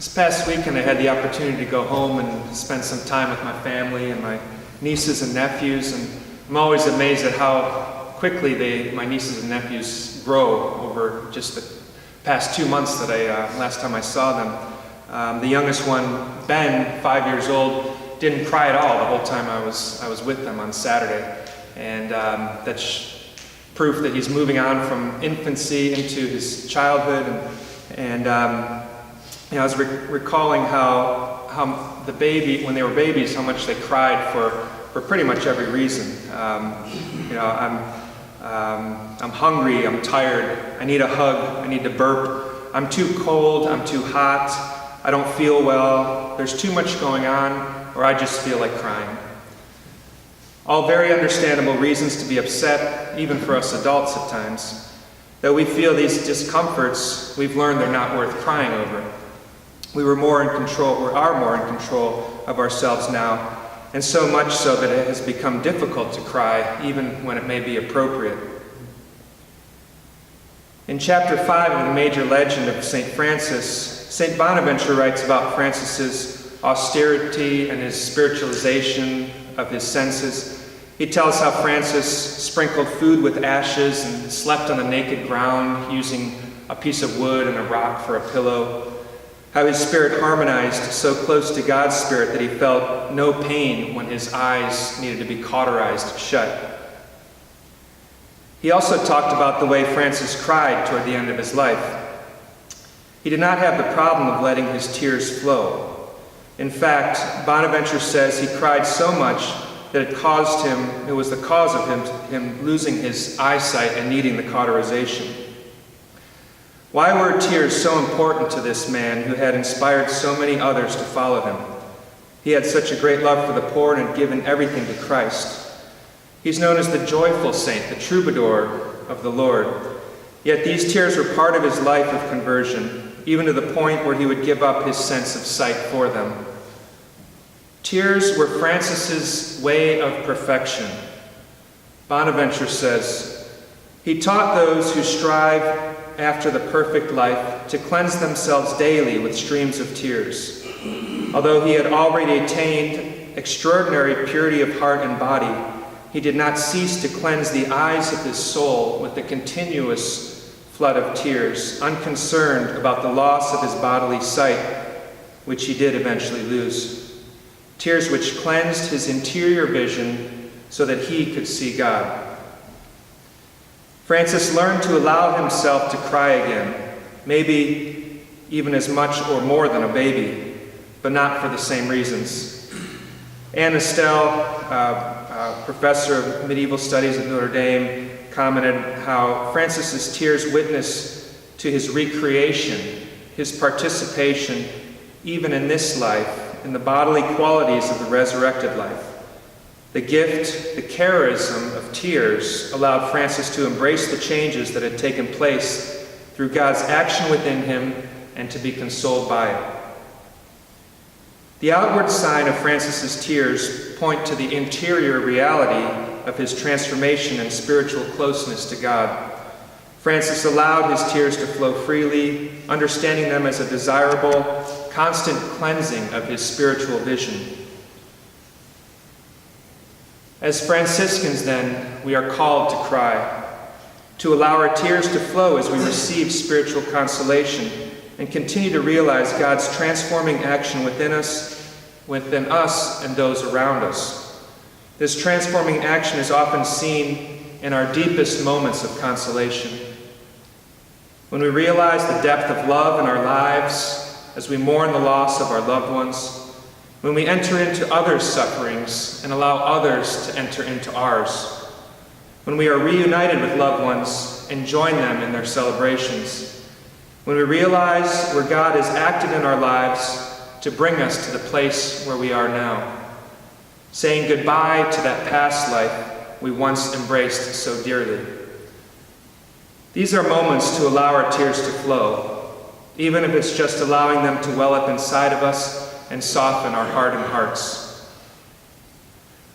This past weekend I had the opportunity to go home and spend some time with my family and my nieces and nephews, and I'm always amazed at how quickly my nieces and nephews grow over just the past 2 months that last time I saw them. The youngest one, Ben, 5 years old, didn't cry at all the whole time I was with them on Saturday, and that's proof that he's moving on from infancy into his childhood. And I was recalling how the baby, when they were babies, how much they cried for pretty much every reason. I'm hungry, I'm tired, I need a hug, I need to burp, I'm too cold, I'm too hot, I don't feel well, there's too much going on, or I just feel like crying. All very understandable reasons to be upset, even for us adults at times. Though we feel these discomforts, we've learned they're not worth crying over. We are more in control of ourselves now, and so much so that it has become difficult to cry, even when it may be appropriate. In chapter 5 of the major legend of St. Francis, St. Bonaventure writes about Francis's austerity and his spiritualization of his senses. He tells how Francis sprinkled food with ashes and slept on the naked ground, using a piece of wood and a rock for a pillow. How his spirit harmonized so close to God's spirit that he felt no pain when his eyes needed to be cauterized shut. He also talked about the way Francis cried toward the end of his life. He did not have the problem of letting his tears flow. In fact, Bonaventure says he cried so much that it was the cause of him losing his eyesight and needing the cauterization. Why were tears so important to this man who had inspired so many others to follow him? He had such a great love for the poor and had given everything to Christ. He's known as the joyful saint, the troubadour of the Lord. Yet these tears were part of his life of conversion, even to the point where he would give up his sense of sight for them. Tears were Francis's way of perfection. Bonaventure says, he taught those who strive after the perfect life to cleanse themselves daily with streams of tears. Although he had already attained extraordinary purity of heart and body, he did not cease to cleanse the eyes of his soul with the continuous flood of tears, unconcerned about the loss of his bodily sight, which he did eventually lose. Tears which cleansed his interior vision so that he could see God. Francis learned to allow himself to cry again, maybe even as much or more than a baby, but not for the same reasons. Anne Estelle, professor of medieval studies at Notre Dame, commented how Francis's tears witness to his recreation, his participation, even in this life, in the bodily qualities of the resurrected life. The gift, the charism of tears allowed Francis to embrace the changes that had taken place through God's action within him and to be consoled by it. The outward sign of Francis's tears point to the interior reality of his transformation and spiritual closeness to God. Francis allowed his tears to flow freely, understanding them as a desirable, constant cleansing of his spiritual vision. As Franciscans, then, we are called to cry, to allow our tears to flow as we receive spiritual consolation and continue to realize God's transforming action within us and those around us. This transforming action is often seen in our deepest moments of consolation. When we realize the depth of love in our lives, as we mourn the loss of our loved ones, when we enter into others' sufferings and allow others to enter into ours, when we are reunited with loved ones and join them in their celebrations, when we realize where God has acted in our lives to bring us to the place where we are now, saying goodbye to that past life we once embraced so dearly. These are moments to allow our tears to flow, even if it's just allowing them to well up inside of us and soften our hardened hearts.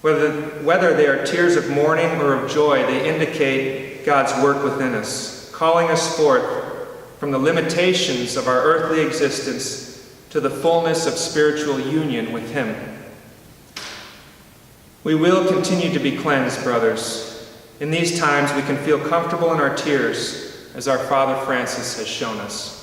Whether they are tears of mourning or of joy, they indicate God's work within us, calling us forth from the limitations of our earthly existence to the fullness of spiritual union with Him. We will continue to be cleansed, brothers. In these times we can feel comfortable in our tears, as our Father Francis has shown us.